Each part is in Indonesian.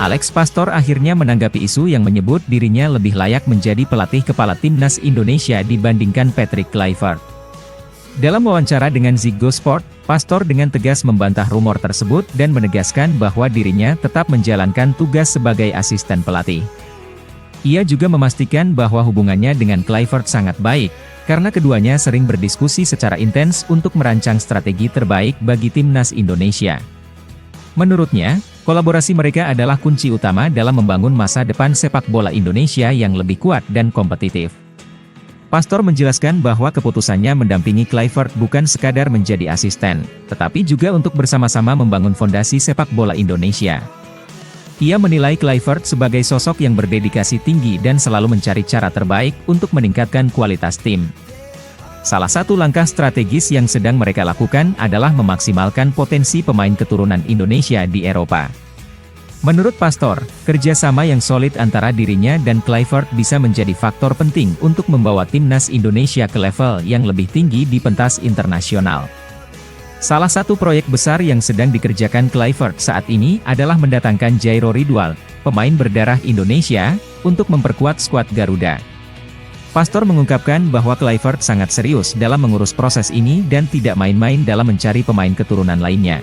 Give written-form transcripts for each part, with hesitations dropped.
Alex Pastor akhirnya menanggapi isu yang menyebut dirinya lebih layak menjadi pelatih kepala timnas Indonesia dibandingkan Patrick Kluivert. Dalam wawancara dengan Ziggo Sport, Pastor dengan tegas membantah rumor tersebut dan menegaskan bahwa dirinya tetap menjalankan tugas sebagai asisten pelatih. Ia juga memastikan bahwa hubungannya dengan Kluivert sangat baik, karena keduanya sering berdiskusi secara intens untuk merancang strategi terbaik bagi timnas Indonesia. Menurutnya, kolaborasi mereka adalah kunci utama dalam membangun masa depan sepak bola Indonesia yang lebih kuat dan kompetitif. Pastor menjelaskan bahwa keputusannya mendampingi Kluivert bukan sekadar menjadi asisten, tetapi juga untuk bersama-sama membangun fondasi sepak bola Indonesia. Ia menilai Kluivert sebagai sosok yang berdedikasi tinggi dan selalu mencari cara terbaik untuk meningkatkan kualitas tim. Salah satu langkah strategis yang sedang mereka lakukan adalah memaksimalkan potensi pemain keturunan Indonesia di Eropa. Menurut Pastor, kerjasama yang solid antara dirinya dan Kluivert bisa menjadi faktor penting untuk membawa timnas Indonesia ke level yang lebih tinggi di pentas internasional. Salah satu proyek besar yang sedang dikerjakan Kluivert saat ini adalah mendatangkan Jairo Ridwal, pemain berdarah Indonesia, untuk memperkuat skuad Garuda. Pastor mengungkapkan bahwa Kluivert sangat serius dalam mengurus proses ini dan tidak main-main dalam mencari pemain keturunan lainnya.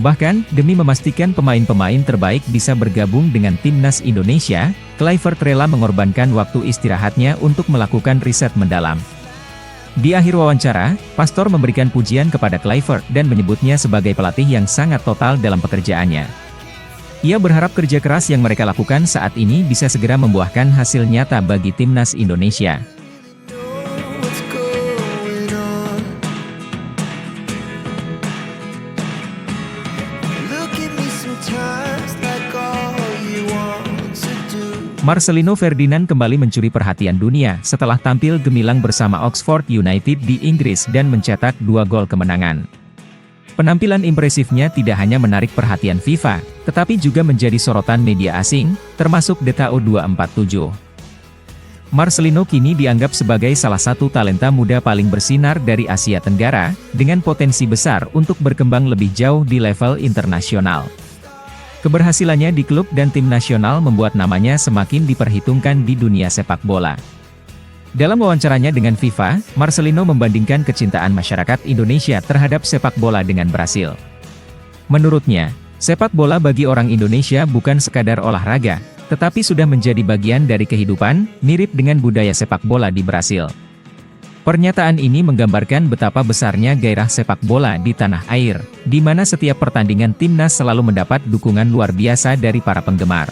Bahkan, demi memastikan pemain-pemain terbaik bisa bergabung dengan timnas Indonesia, Kluivert rela mengorbankan waktu istirahatnya untuk melakukan riset mendalam. Di akhir wawancara, Pastor memberikan pujian kepada Kluivert dan menyebutnya sebagai pelatih yang sangat total dalam pekerjaannya. Ia berharap kerja keras yang mereka lakukan saat ini bisa segera membuahkan hasil nyata bagi timnas Indonesia. Marcelino Ferdinand kembali mencuri perhatian dunia setelah tampil gemilang bersama Oxford United di Inggris dan mencetak 2 gol kemenangan. Penampilan impresifnya tidak hanya menarik perhatian FIFA, tetapi juga menjadi sorotan media asing, termasuk DTO 247. Marcelino kini dianggap sebagai salah satu talenta muda paling bersinar dari Asia Tenggara, dengan potensi besar untuk berkembang lebih jauh di level internasional. Keberhasilannya di klub dan tim nasional membuat namanya semakin diperhitungkan di dunia sepak bola. Dalam wawancaranya dengan FIFA, Marcelino membandingkan kecintaan masyarakat Indonesia terhadap sepak bola dengan Brasil. Menurutnya, sepak bola bagi orang Indonesia bukan sekadar olahraga, tetapi sudah menjadi bagian dari kehidupan, mirip dengan budaya sepak bola di Brasil. Pernyataan ini menggambarkan betapa besarnya gairah sepak bola di tanah air, di mana setiap pertandingan timnas selalu mendapat dukungan luar biasa dari para penggemar.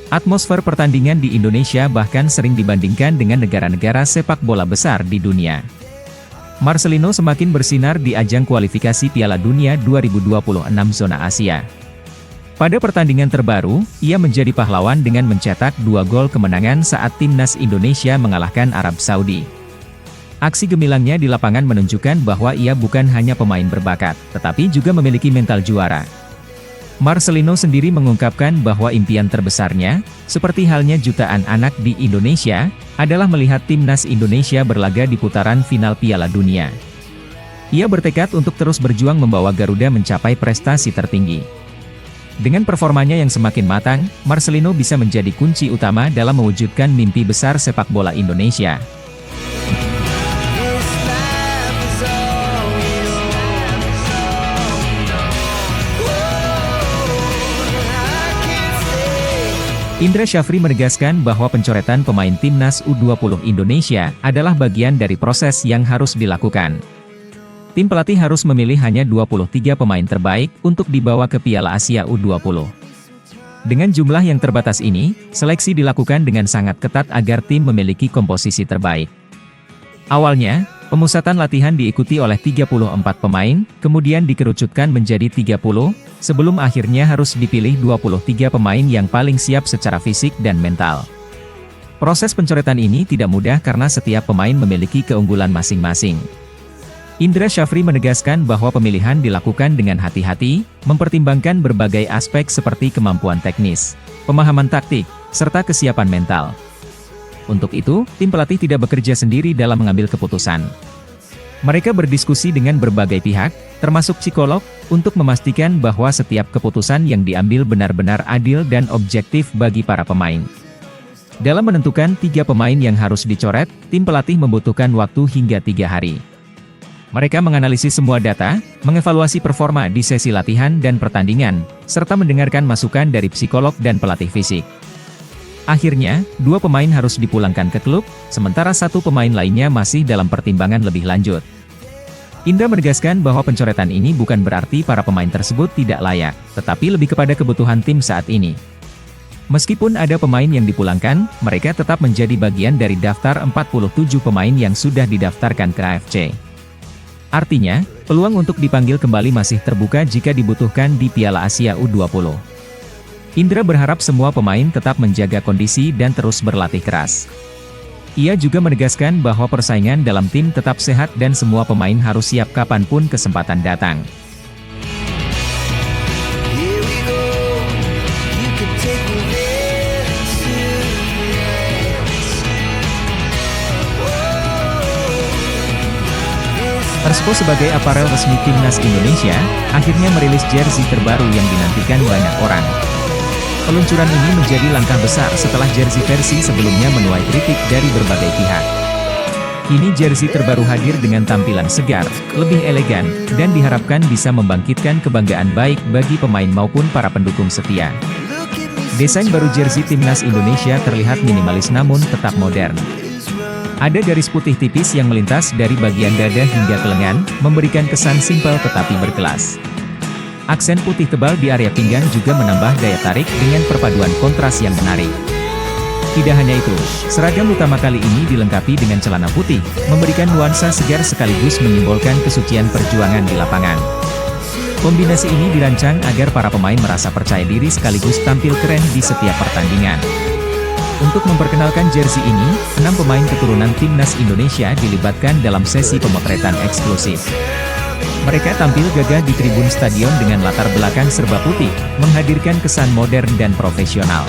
Atmosfer pertandingan di Indonesia bahkan sering dibandingkan dengan negara-negara sepak bola besar di dunia. Marcelino semakin bersinar di ajang kualifikasi Piala Dunia 2026 zona Asia. Pada pertandingan terbaru, ia menjadi pahlawan dengan mencetak 2 gol kemenangan saat timnas Indonesia mengalahkan Arab Saudi. Aksi gemilangnya di lapangan menunjukkan bahwa ia bukan hanya pemain berbakat, tetapi juga memiliki mental juara. Marcelino sendiri mengungkapkan bahwa impian terbesarnya, seperti halnya jutaan anak di Indonesia, adalah melihat timnas Indonesia berlaga di putaran final Piala Dunia. Ia bertekad untuk terus berjuang membawa Garuda mencapai prestasi tertinggi. Dengan performanya yang semakin matang, Marcelino bisa menjadi kunci utama dalam mewujudkan mimpi besar sepak bola Indonesia. Indra Syafri menegaskan bahwa pencoretan pemain timnas U20 Indonesia adalah bagian dari proses yang harus dilakukan. Tim pelatih harus memilih hanya 23 pemain terbaik untuk dibawa ke Piala Asia U20. Dengan jumlah yang terbatas ini, seleksi dilakukan dengan sangat ketat agar tim memiliki komposisi terbaik. Awalnya, pemusatan latihan diikuti oleh 34 pemain, kemudian dikerucutkan menjadi 30, sebelum akhirnya harus dipilih 23 pemain yang paling siap secara fisik dan mental. Proses pencoretan ini tidak mudah karena setiap pemain memiliki keunggulan masing-masing. Indra Syafri menegaskan bahwa pemilihan dilakukan dengan hati-hati, mempertimbangkan berbagai aspek seperti kemampuan teknis, pemahaman taktik, serta kesiapan mental. Untuk itu, tim pelatih tidak bekerja sendiri dalam mengambil keputusan. Mereka berdiskusi dengan berbagai pihak, termasuk psikolog, untuk memastikan bahwa setiap keputusan yang diambil benar-benar adil dan objektif bagi para pemain. Dalam menentukan 3 pemain yang harus dicoret, tim pelatih membutuhkan waktu hingga 3 hari. Mereka menganalisis semua data, mengevaluasi performa di sesi latihan dan pertandingan, serta mendengarkan masukan dari psikolog dan pelatih fisik. Akhirnya, 2 pemain harus dipulangkan ke klub, sementara 1 pemain lainnya masih dalam pertimbangan lebih lanjut. Indra menegaskan bahwa pencoretan ini bukan berarti para pemain tersebut tidak layak, tetapi lebih kepada kebutuhan tim saat ini. Meskipun ada pemain yang dipulangkan, mereka tetap menjadi bagian dari daftar 47 pemain yang sudah didaftarkan ke AFC. Artinya, peluang untuk dipanggil kembali masih terbuka jika dibutuhkan di Piala Asia U20. Indra berharap semua pemain tetap menjaga kondisi dan terus berlatih keras. Ia juga menegaskan bahwa persaingan dalam tim tetap sehat dan semua pemain harus siap kapanpun kesempatan datang. Perspo sebagai aparel resmi Timnas Indonesia, akhirnya merilis jersey terbaru yang dinantikan banyak orang. Peluncuran ini menjadi langkah besar setelah jersey versi sebelumnya menuai kritik dari berbagai pihak. Kini jersey terbaru hadir dengan tampilan segar, lebih elegan, dan diharapkan bisa membangkitkan kebanggaan baik bagi pemain maupun para pendukung setia. Desain baru jersey Timnas Indonesia terlihat minimalis namun tetap modern. Ada garis putih tipis yang melintas dari bagian dada hingga ke lengan, memberikan kesan simpel tetapi berkelas. Aksen putih tebal di area pinggang juga menambah daya tarik dengan perpaduan kontras yang menarik. Tidak hanya itu, seragam utama kali ini dilengkapi dengan celana putih, memberikan nuansa segar sekaligus menyimbolkan kesucian perjuangan di lapangan. Kombinasi ini dirancang agar para pemain merasa percaya diri sekaligus tampil keren di setiap pertandingan. Untuk memperkenalkan jersey ini, 6 pemain keturunan Timnas Indonesia dilibatkan dalam sesi pemotretan eksklusif. Mereka tampil gagah di tribun stadion dengan latar belakang serba putih, menghadirkan kesan modern dan profesional.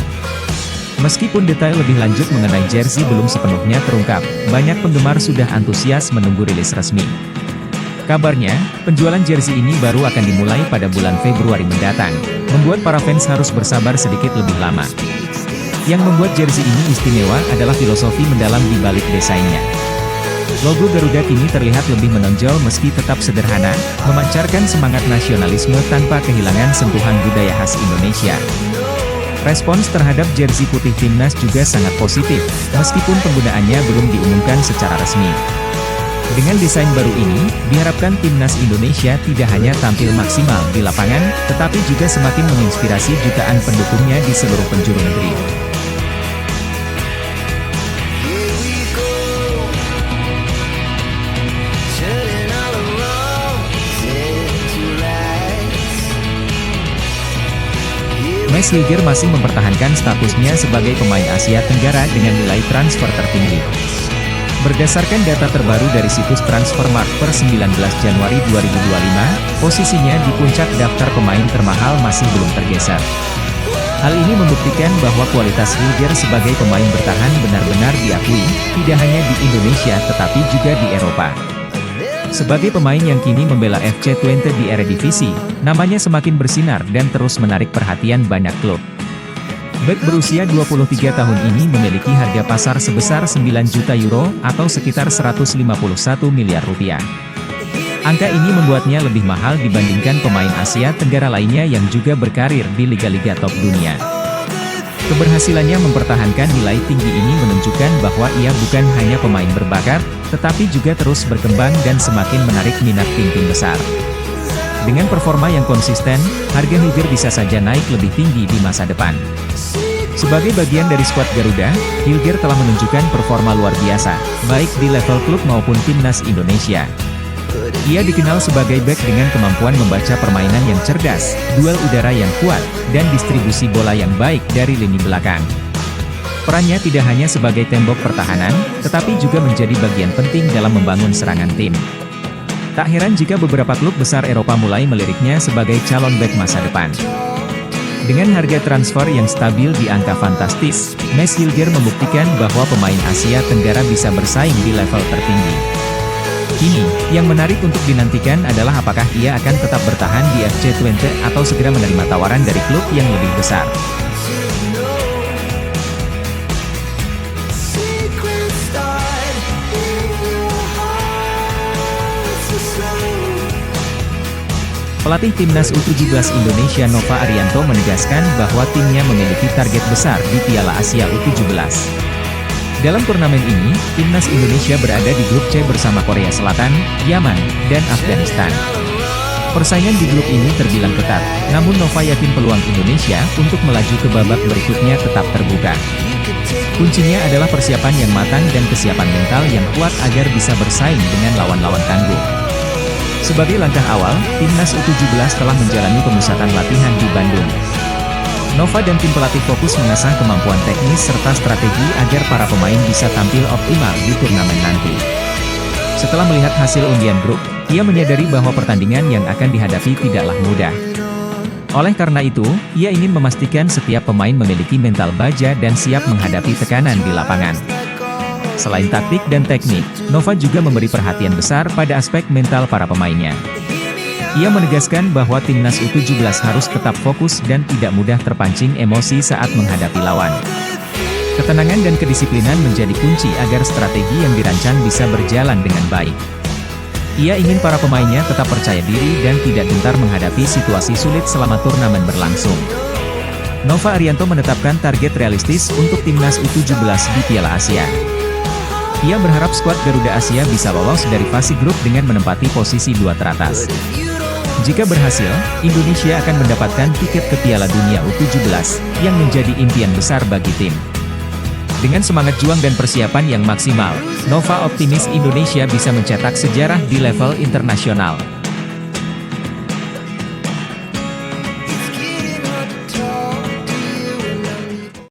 Meskipun detail lebih lanjut mengenai jersey belum sepenuhnya terungkap, banyak penggemar sudah antusias menunggu rilis resmi. Kabarnya, penjualan jersey ini baru akan dimulai pada bulan Februari mendatang, membuat para fans harus bersabar sedikit lebih lama. Yang membuat jersey ini istimewa adalah filosofi mendalam di balik desainnya. Logo Garuda kini terlihat lebih menonjol meski tetap sederhana, memancarkan semangat nasionalisme tanpa kehilangan sentuhan budaya khas Indonesia. Respons terhadap jersey putih Timnas juga sangat positif, meskipun penggunaannya belum diumumkan secara resmi. Dengan desain baru ini, diharapkan Timnas Indonesia tidak hanya tampil maksimal di lapangan, tetapi juga semakin menginspirasi jutaan pendukungnya di seluruh penjuru negeri. Mas Hilger masih mempertahankan statusnya sebagai pemain Asia Tenggara dengan nilai transfer tertinggi. Berdasarkan data terbaru dari situs Transfermarkt per 19 Januari 2025, posisinya di puncak daftar pemain termahal masih belum tergeser. Hal ini membuktikan bahwa kualitas Hilger sebagai pemain bertahan benar-benar diakui, tidak hanya di Indonesia tetapi juga di Eropa. Sebagai pemain yang kini membela FC Twente di Eredivisie, namanya semakin bersinar dan terus menarik perhatian banyak klub. Bek berusia 23 tahun ini memiliki harga pasar sebesar 9 juta euro atau sekitar 151 miliar rupiah. Angka ini membuatnya lebih mahal dibandingkan pemain Asia Tenggara lainnya yang juga berkarir di liga-liga top dunia. Keberhasilannya mempertahankan nilai tinggi ini menunjukkan bahwa ia bukan hanya pemain berbakat, tetapi juga terus berkembang dan semakin menarik minat tim-tim besar. Dengan performa yang konsisten, harga Hilger bisa saja naik lebih tinggi di masa depan. Sebagai bagian dari skuad Garuda, Hilger telah menunjukkan performa luar biasa, baik di level klub maupun Timnas Indonesia. Ia dikenal sebagai bek dengan kemampuan membaca permainan yang cerdas, duel udara yang kuat, dan distribusi bola yang baik dari lini belakang. Perannya tidak hanya sebagai tembok pertahanan, tetapi juga menjadi bagian penting dalam membangun serangan tim. Tak heran jika beberapa klub besar Eropa mulai meliriknya sebagai calon bek masa depan. Dengan harga transfer yang stabil di angka fantastis, Mas Hilger membuktikan bahwa pemain Asia Tenggara bisa bersaing di level tertinggi. Kini, yang menarik untuk dinantikan adalah apakah ia akan tetap bertahan di FC Twente atau segera menerima tawaran dari klub yang lebih besar. Pelatih Timnas U17 Indonesia Nova Arianto menegaskan bahwa timnya memiliki target besar di Piala Asia U17. Dalam turnamen ini, Timnas Indonesia berada di grup C bersama Korea Selatan, Yaman, dan Afghanistan. Persaingan di grup ini terbilang ketat, namun Nova yakin peluang Indonesia untuk melaju ke babak berikutnya tetap terbuka. Kuncinya adalah persiapan yang matang dan kesiapan mental yang kuat agar bisa bersaing dengan lawan-lawan tangguh. Sebagai langkah awal, Timnas U17 telah menjalani pemusatan latihan di Bandung. Nova dan tim pelatih fokus mengasah kemampuan teknis serta strategi agar para pemain bisa tampil optimal di turnamen nanti. Setelah melihat hasil undian grup, ia menyadari bahwa pertandingan yang akan dihadapi tidaklah mudah. Oleh karena itu, ia ingin memastikan setiap pemain memiliki mental baja dan siap menghadapi tekanan di lapangan. Selain taktik dan teknik, Nova juga memberi perhatian besar pada aspek mental para pemainnya. Ia menegaskan bahwa Timnas U17 harus tetap fokus dan tidak mudah terpancing emosi saat menghadapi lawan. Ketenangan dan kedisiplinan menjadi kunci agar strategi yang dirancang bisa berjalan dengan baik. Ia ingin para pemainnya tetap percaya diri dan tidak gentar menghadapi situasi sulit selama turnamen berlangsung. Nova Arianto menetapkan target realistis untuk Timnas U17 di Piala Asia. Ia berharap skuad Garuda Asia bisa lolos dari fase grup dengan menempati posisi 2 teratas. Jika berhasil, Indonesia akan mendapatkan tiket ke Piala Dunia U17, yang menjadi impian besar bagi tim. Dengan semangat juang dan persiapan yang maksimal, Nova optimis Indonesia bisa mencetak sejarah di level internasional.